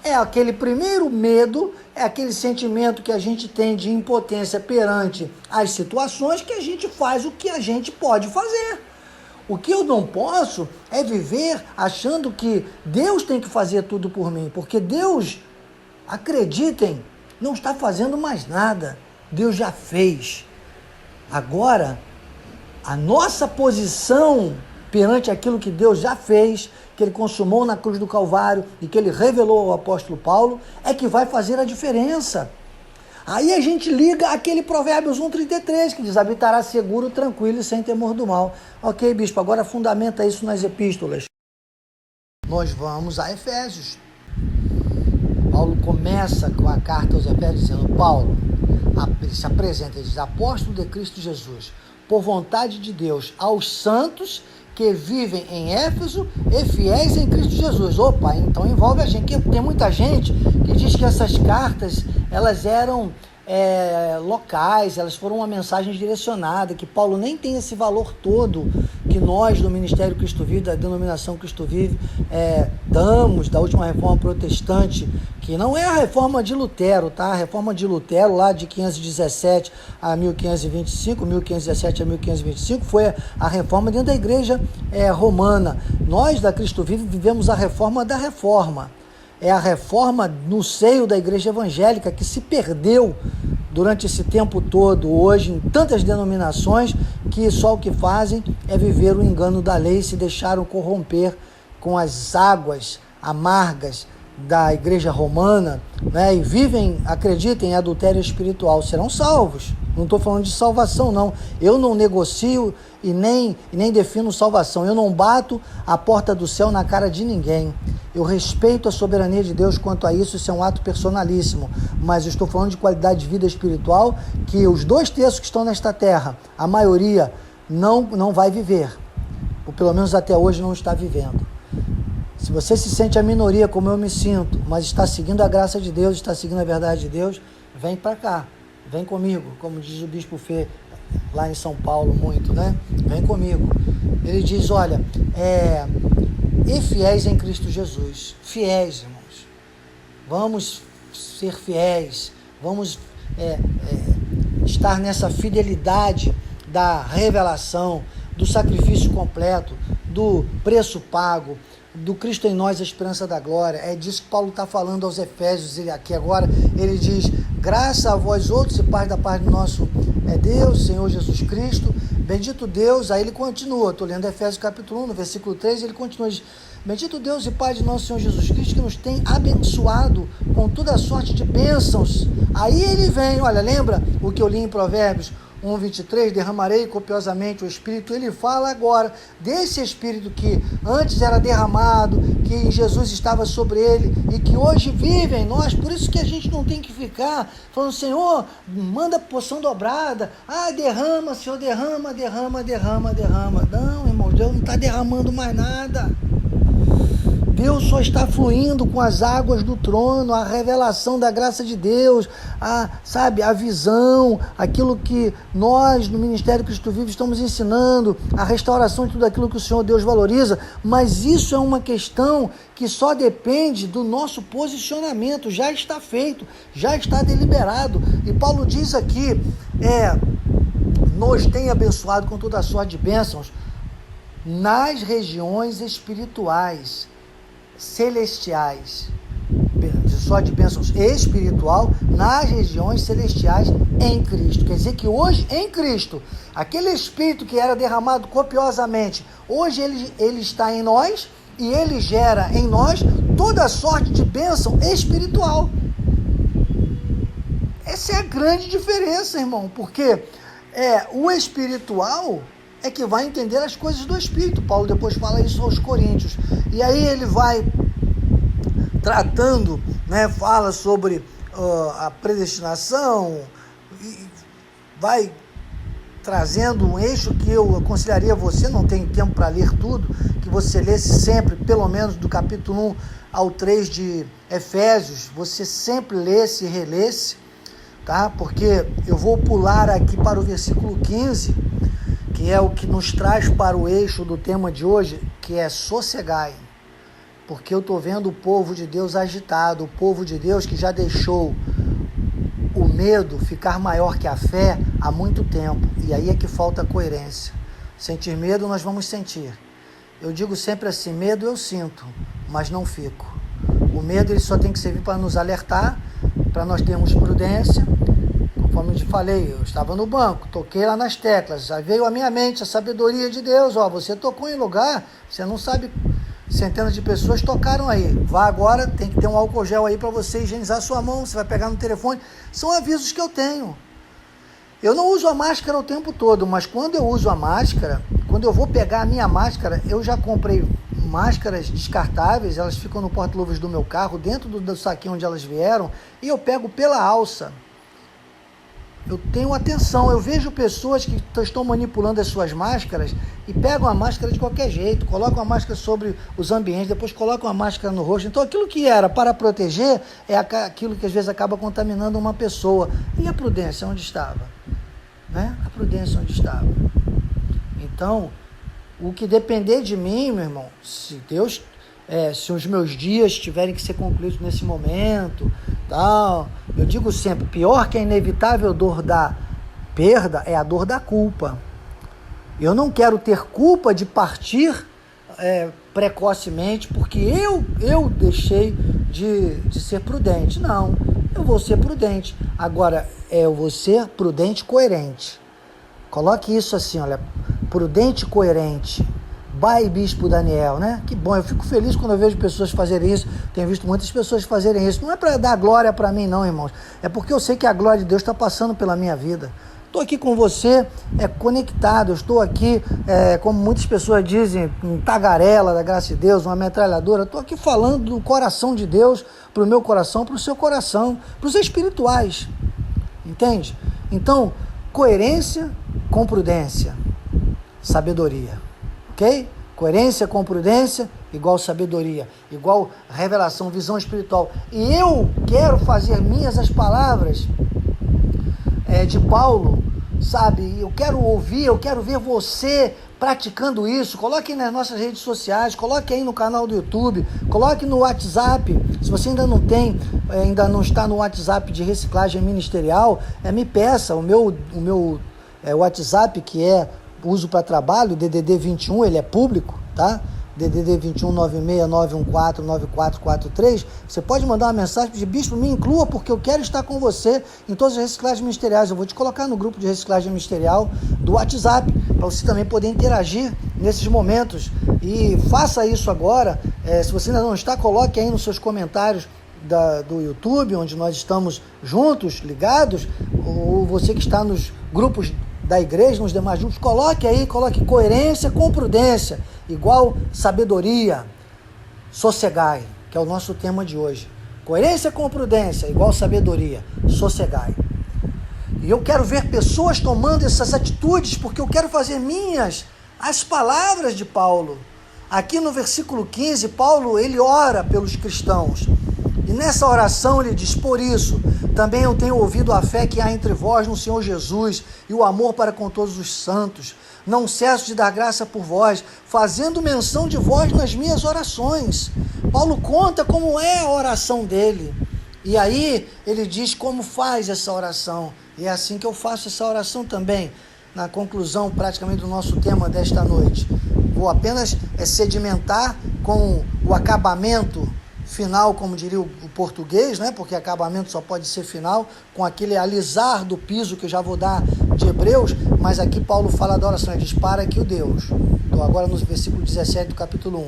é aquele primeiro medo, é aquele sentimento que a gente tem de impotência perante as situações, que a gente faz o que a gente pode fazer. O que eu não posso é viver achando que Deus tem que fazer tudo por mim, porque Deus, acreditem, não está fazendo mais nada. Deus já fez. Agora, a nossa posição perante aquilo que Deus já fez, que Ele consumou na cruz do Calvário e que Ele revelou ao apóstolo Paulo, é que vai fazer a diferença. Aí a gente liga aquele Provérbios 1:33, que diz: habitará seguro, tranquilo e sem temor do mal. Ok, bispo, agora fundamenta isso nas epístolas. Nós vamos a Efésios. Paulo começa com a carta aos Efésios dizendo: Paulo, ele se apresenta, ele diz: apóstolo de Cristo Jesus, por vontade de Deus, aos santos que vivem em Éfeso e fiéis em Cristo Jesus. Opa, então envolve a gente. Tem muita gente que diz que essas cartas, elas eram locais, elas foram uma mensagem direcionada, que Paulo nem tem esse valor todo que nós do Ministério Cristo Vive, da denominação Cristo Vive, damos, da última reforma protestante, que não é a reforma de Lutero, tá? A reforma de Lutero, lá de 517 a 1525, 1517 a 1525, foi a reforma dentro da igreja romana. Nós da Cristo Vive vivemos a reforma da reforma. É a reforma no seio da igreja evangélica, que se perdeu durante esse tempo todo, hoje, em tantas denominações, que só o que fazem é viver o engano da lei, se deixaram corromper com as águas amargas da igreja romana, né, e vivem, acreditem, em adultério espiritual. Serão salvos. Não estou falando de salvação, não. Eu não negocio e nem defino salvação. Eu não bato a porta do céu na cara de ninguém. Eu respeito a soberania de Deus quanto a isso, isso é um ato personalíssimo. Mas eu estou falando de qualidade de vida espiritual, que os 2/3 que estão nesta terra, a maioria não vai viver. Ou pelo menos até hoje não está vivendo. Se você se sente a minoria, como eu me sinto, mas está seguindo a graça de Deus, está seguindo a verdade de Deus, vem para cá, vem comigo, como diz o Bispo Fê, lá em São Paulo, muito, né? Vem comigo. Ele diz: olha, e fiéis em Cristo Jesus. Fiéis, irmãos. Vamos ser fiéis, vamos estar nessa fidelidade da revelação, do sacrifício completo, do preço pago, do Cristo em nós, a esperança da glória. É disso que Paulo está falando aos Efésios. Aqui agora ele diz: graça a vós outros e paz da parte do nosso Deus, Senhor Jesus Cristo, bendito Deus. Aí ele continua, estou lendo Efésios capítulo 1, no versículo 3, ele continua, diz: bendito Deus e Pai de nosso Senhor Jesus Cristo, que nos tem abençoado com toda a sorte de bênçãos. Aí ele vem, olha, lembra o que eu li em Provérbios 1:23, derramarei copiosamente o Espírito. Ele fala agora desse Espírito que antes era derramado, que Jesus estava sobre ele e que hoje vive em nós. Por isso que a gente não tem que ficar falando: Senhor, manda porção dobrada, derrama, Senhor, derrama. Não, irmão, Deus não está derramando mais nada. Deus só está fluindo com as águas do trono, a revelação da graça de Deus, a visão, aquilo que nós no Ministério Cristo Vive estamos ensinando, a restauração de tudo aquilo que o Senhor Deus valoriza. Mas isso é uma questão que só depende do nosso posicionamento. Já está feito, já está deliberado. E Paulo diz aqui, nos tem abençoado com toda a sorte de bênçãos nas regiões espirituais, celestiais. e só de bênçãos espiritual nas regiões celestiais em Cristo. Quer dizer que hoje, em Cristo, aquele Espírito que era derramado copiosamente, hoje ele está em nós e ele gera em nós toda sorte de bênção espiritual. Essa é a grande diferença, irmão, porque o espiritual é que vai entender as coisas do Espírito. Paulo depois fala isso aos Coríntios. E aí ele vai tratando, fala sobre a predestinação, e vai trazendo um eixo que eu aconselharia você, não tem tempo para ler tudo, que você lesse sempre, pelo menos do capítulo 1 ao 3 de Efésios, você sempre lesse e relesse, tá? Porque eu vou pular aqui para o versículo 15, que é o que nos traz para o eixo do tema de hoje, que é sossegai. Porque eu estou vendo o povo de Deus agitado, o povo de Deus que já deixou o medo ficar maior que a fé há muito tempo. E aí é que falta coerência. Sentir medo nós vamos sentir. Eu digo sempre assim, medo eu sinto, mas não fico. O medo ele só tem que servir para nos alertar, para nós termos prudência. Conforme eu te falei, eu estava no banco, toquei lá nas teclas, já veio à minha mente a sabedoria de Deus. Você tocou em lugar, você não sabe... Centenas de pessoas tocaram aí. Vá agora, tem que ter um álcool gel aí para você higienizar sua mão, você vai pegar no telefone. São avisos que eu tenho. Eu não uso a máscara o tempo todo, mas quando eu uso a máscara, quando eu vou pegar a minha máscara, eu já comprei máscaras descartáveis, elas ficam no porta-luvas do meu carro, dentro do saquinho onde elas vieram, e eu pego pela alça. Eu tenho atenção, eu vejo pessoas que estão manipulando as suas máscaras e pegam a máscara de qualquer jeito, colocam a máscara sobre os ambientes, depois colocam a máscara no rosto. Então aquilo que era para proteger é aquilo que às vezes acaba contaminando uma pessoa. E a prudência onde estava? A prudência onde estava? Então, o que depender de mim, meu irmão, se Deus... se os meus dias tiverem que ser concluídos nesse momento, tal, eu digo sempre, pior que a inevitável dor da perda é a dor da culpa. Eu não quero ter culpa de partir precocemente, porque eu deixei de ser prudente. Não, eu vou ser prudente. Agora, eu vou ser prudente e coerente. Coloque isso assim, olha, prudente e coerente. By Bispo Daniel, Que bom, eu fico feliz quando eu vejo pessoas fazerem isso. Tenho visto muitas pessoas fazerem isso. Não é para dar glória para mim, não, irmãos. É porque eu sei que a glória de Deus está passando pela minha vida. Estou aqui com você, conectado. Eu estou aqui, como muitas pessoas dizem, um tagarela da graça de Deus, uma metralhadora. Estou aqui falando do coração de Deus para o meu coração, para o seu coração, para os espirituais. Entende? Então, coerência com prudência, sabedoria. Ok? Coerência com prudência, igual sabedoria, igual revelação, visão espiritual. E eu quero fazer minhas as palavras de Paulo, sabe? Eu quero ver você praticando isso. Coloque aí nas nossas redes sociais, coloque aí no canal do YouTube, coloque no WhatsApp. Se você ainda não tem, ainda não está no WhatsApp de reciclagem ministerial, me peça o meu WhatsApp, que uso para trabalho, DDD 21, ele é público, tá? DDD 21 96914 9443. Você pode mandar uma mensagem de bispo, me inclua, porque eu quero estar com você em todas as reciclagens ministeriais. Eu vou te colocar no grupo de reciclagem ministerial do WhatsApp, para você também poder interagir nesses momentos. E faça isso agora. Se você ainda não está, coloque aí nos seus comentários do YouTube, onde nós estamos juntos, ligados, ou você que está nos grupos da igreja, nos demais grupos, coloque coerência com prudência, igual sabedoria, sossegai, que é o nosso tema de hoje. Coerência com prudência, igual sabedoria, sossegai. E eu quero ver pessoas tomando essas atitudes, porque eu quero fazer minhas as palavras de Paulo. Aqui no versículo 15, Paulo, ele ora pelos cristãos. E nessa oração ele diz: por isso, também eu tenho ouvido a fé que há entre vós no Senhor Jesus e o amor para com todos os santos. Não cesso de dar graça por vós, fazendo menção de vós nas minhas orações. Paulo conta como é a oração dele. E aí ele diz como faz essa oração. E é assim que eu faço essa oração também, na conclusão praticamente do nosso tema desta noite. Vou apenas sedimentar com o acabamento final, como diria o português, né? Porque acabamento só pode ser final, com aquele alisar do piso que eu já vou dar de Hebreus, mas aqui Paulo fala da oração, ele diz, para que o Deus, estou agora no versículo 17 do capítulo 1,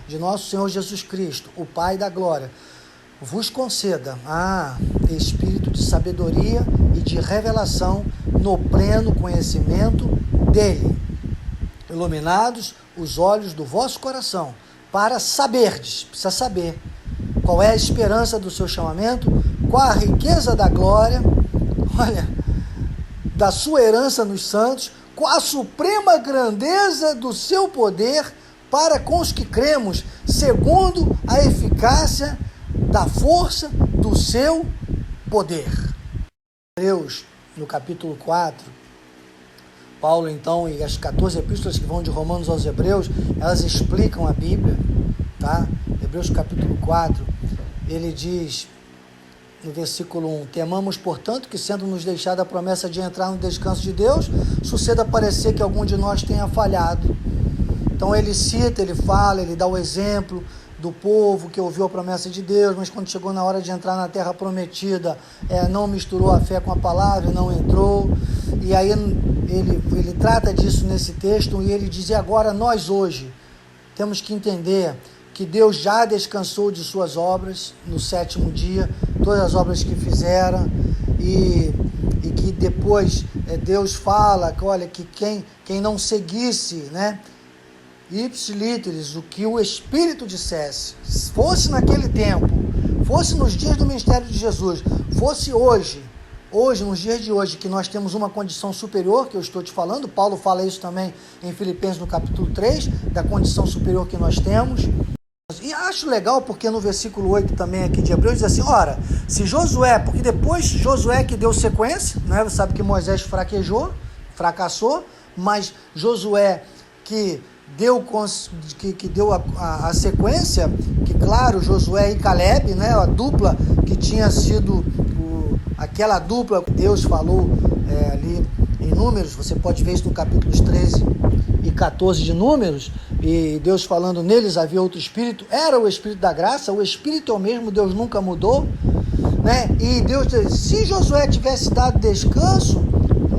de nosso Senhor Jesus Cristo, o Pai da glória, vos conceda espírito de sabedoria e de revelação no pleno conhecimento dele, iluminados os olhos do vosso coração, para saberdes, precisa saber, qual é a esperança do seu chamamento, qual a riqueza da glória, olha, da sua herança nos santos, qual a suprema grandeza do seu poder para com os que cremos, segundo a eficácia da força do seu poder. Hebreus, no capítulo 4, Paulo então, e as 14 epístolas que vão de Romanos aos Hebreus, elas explicam a Bíblia, tá? Hebreus capítulo 4, ele diz, no versículo 1, temamos, portanto, que sendo nos deixada a promessa de entrar no descanso de Deus, suceda parecer que algum de nós tenha falhado. Então ele cita, ele fala, ele dá o exemplo do povo que ouviu a promessa de Deus, mas quando chegou na hora de entrar na terra prometida, não misturou a fé com a palavra, não entrou. E aí ele trata disso nesse texto, e ele diz, e agora nós hoje temos que entender que Deus já descansou de suas obras no sétimo dia, todas as obras que fizeram, e que depois Deus fala que, olha, que quem não seguisse, né, ipsis literis, o que o Espírito dissesse, fosse naquele tempo, fosse nos dias do ministério de Jesus, fosse hoje, nos dias de hoje, que nós temos uma condição superior, que eu estou te falando, Paulo fala isso também em Filipenses no capítulo 3, da condição superior que nós temos. E acho legal porque no versículo 8 também aqui de Hebreus diz assim, ora, se Josué, porque depois Josué que deu sequência, né? Você sabe que Moisés fracassou, mas Josué que deu a sequência, que claro, Josué e Caleb, né? A dupla que tinha sido aquela dupla que Deus falou ali em Números, você pode ver isso no capítulos 13 e 14 de Números, e Deus falando neles havia outro espírito, era o espírito da graça, o espírito é o mesmo, Deus nunca mudou, né? E Deus, se Josué tivesse dado descanso,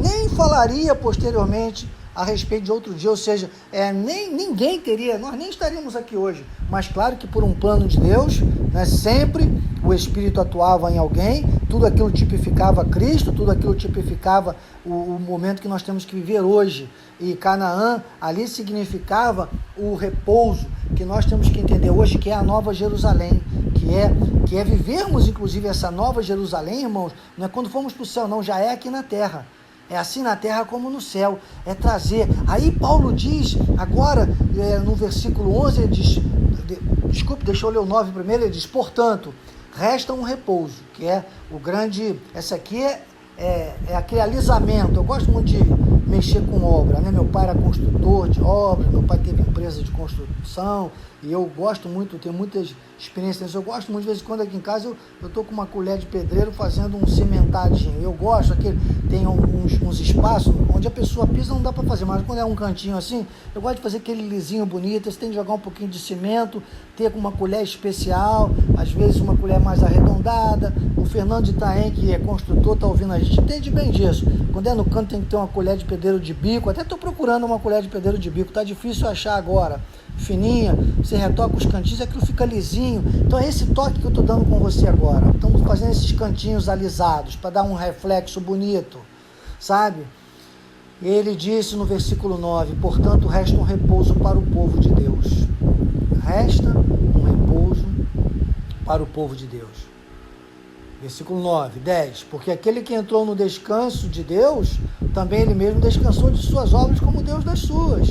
nem falaria posteriormente a respeito de outro dia, ou seja, ninguém teria, nós nem estaríamos aqui hoje, mas claro que por um plano de Deus, né, sempre o Espírito atuava em alguém, tudo aquilo tipificava Cristo, tudo aquilo tipificava o momento que nós temos que viver hoje, e Canaã ali significava o repouso, que nós temos que entender hoje, que é a Nova Jerusalém, que é vivermos inclusive essa Nova Jerusalém, irmãos, não é quando formos para o céu não, já é aqui na terra. É assim na terra como no céu, é trazer. Aí Paulo diz, agora no versículo 11, ele diz, desculpe, deixa eu ler o 9 primeiro, ele diz, portanto, resta um repouso, que é o grande, essa aqui é aquele alisamento. Eu gosto muito de mexer com obra, né? Meu pai era construtor de obras, meu pai teve empresa de construção, e eu gosto muito, tenho muitas experiências, eu gosto muito, de vez em quando aqui em casa, eu estou com uma colher de pedreiro fazendo um cimentadinho, eu gosto, tem uns espaços onde a pessoa pisa, não dá para fazer, mas quando é um cantinho assim, eu gosto de fazer aquele lisinho bonito, você tem que jogar um pouquinho de cimento, ter uma colher especial, às vezes uma colher mais arredondada. O Fernando de Itaém, que é construtor, está ouvindo a gente, entende bem disso, quando é no canto tem que ter uma colher de pedreiro de bico, até estou procurando uma colher de pedreiro de bico, está difícil achar agora, fininha, você retoca os cantinhos, aquilo fica lisinho. Então é esse toque que eu estou dando com você agora. Estamos fazendo esses cantinhos alisados para dar um reflexo bonito, sabe? E ele disse no versículo 9, portanto resta um repouso para o povo de Deus. Resta um repouso para o povo de Deus. Versículo 9, 10, porque aquele que entrou no descanso de Deus, também ele mesmo descansou de suas obras como Deus das suas.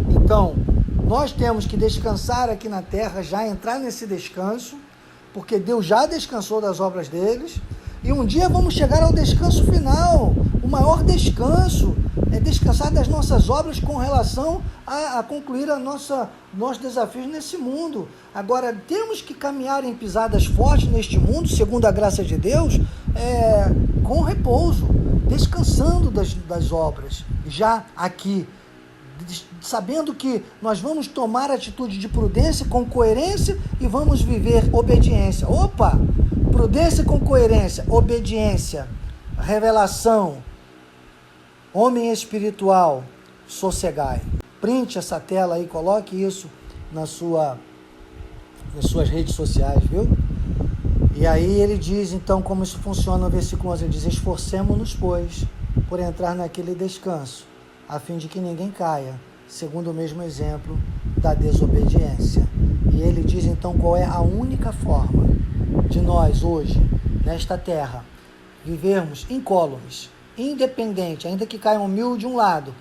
Então, nós temos que descansar aqui na terra, já entrar nesse descanso, porque Deus já descansou das obras deles, e um dia vamos chegar ao descanso final, o maior descanso, é descansar das nossas obras com relação a concluir nossos desafios nesse mundo. Agora, temos que caminhar em pisadas fortes neste mundo, segundo a graça de Deus, com repouso, descansando das obras, já aqui, sabendo que nós vamos tomar atitude de prudência com coerência e vamos viver obediência. Opa! Prudência com coerência, obediência, revelação, homem espiritual, sossegai. Printe essa tela aí, coloque isso nas suas redes sociais, viu? E aí ele diz, então, como isso funciona no versículo 11, ele diz, esforcemo-nos, pois, por entrar naquele descanso, a fim de que ninguém caia, segundo o mesmo exemplo da desobediência. E ele diz, então, qual é a única forma de nós, hoje, nesta terra, vivermos incólumes, independente, ainda que caiam 1000 de um lado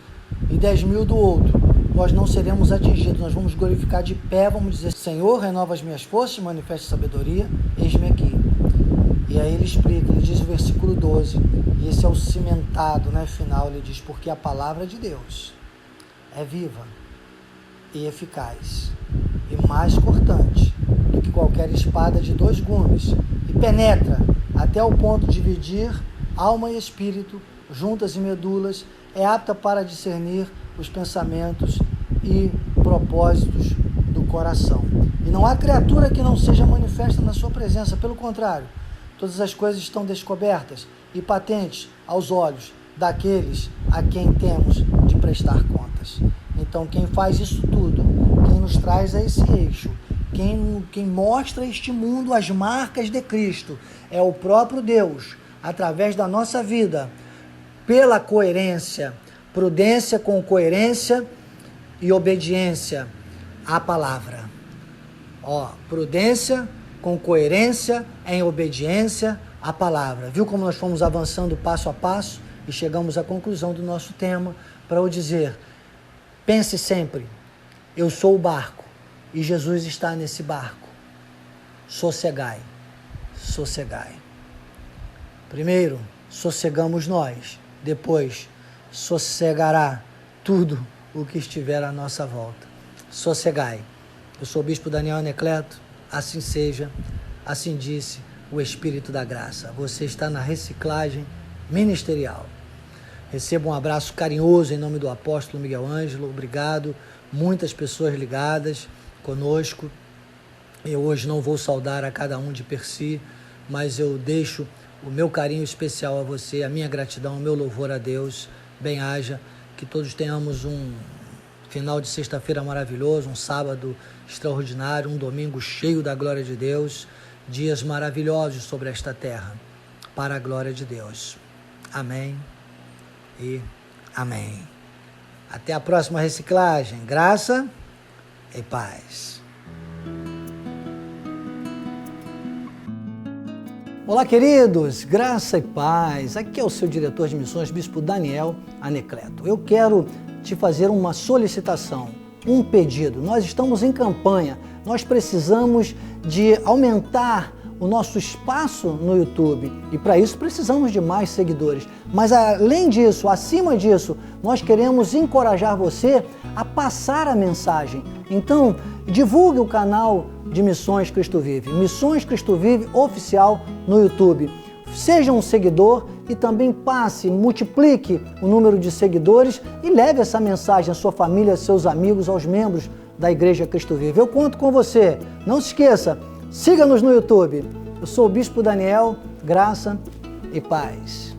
e 10.000 do outro, nós não seremos atingidos, nós vamos glorificar de pé, vamos dizer, Senhor, renova as minhas forças, manifeste sabedoria, eis-me aqui. E aí ele explica, ele diz o versículo 12, e esse é o cimentado, né, final, ele diz, porque a palavra de Deus é viva e eficaz, e mais cortante do que qualquer espada de 2 gumes, e penetra até o ponto de dividir alma e espírito, juntas e medulas, é apta para discernir os pensamentos e propósitos do coração. E não há criatura que não seja manifesta na sua presença, pelo contrário, todas as coisas estão descobertas e patentes aos olhos daqueles a quem temos de prestar contas. Então, quem faz isso tudo, quem nos traz a esse eixo, quem mostra a este mundo as marcas de Cristo, é o próprio Deus, através da nossa vida, pela coerência, prudência com coerência e obediência à palavra. Prudência com coerência em obediência à palavra. Viu como nós fomos avançando passo a passo e chegamos à conclusão do nosso tema para eu dizer, pense sempre, eu sou o barco e Jesus está nesse barco. Sossegai, sossegai. Primeiro, sossegamos nós. Depois, sossegará tudo o que estiver à nossa volta. Sossegai. Eu sou o Bispo Daniel Anecleto. Assim seja, assim disse o Espírito da Graça. Você está na reciclagem ministerial. Receba um abraço carinhoso em nome do apóstolo Miguel Ângelo. Obrigado. Muitas pessoas ligadas conosco. Eu hoje não vou saudar a cada um de per si, mas eu deixo o meu carinho especial a você, a minha gratidão, o meu louvor a Deus. Bem-haja, que todos tenhamos um final de sexta-feira maravilhoso, um sábado extraordinário, um domingo cheio da glória de Deus, dias maravilhosos sobre esta terra, para a glória de Deus. Amém e amém. Até a próxima reciclagem. Graça e paz. Olá, queridos, graça e paz. Aqui é o seu diretor de missões, Bispo Daniel Anecleto. Eu quero te fazer uma solicitação, um pedido. Nós estamos em campanha, nós precisamos de aumentar o nosso espaço no YouTube e para isso precisamos de mais seguidores. Mas além disso, acima disso, nós queremos encorajar você a passar a mensagem. Então, divulgue o canal de Missões Cristo Vive, Missões Cristo Vive Oficial no YouTube. Seja um seguidor e também passe, multiplique o número de seguidores e leve essa mensagem à sua família, aos seus amigos, aos membros da Igreja Cristo Vive. Eu conto com você. Não se esqueça, siga-nos no YouTube. Eu sou o Bispo Daniel, graça e paz.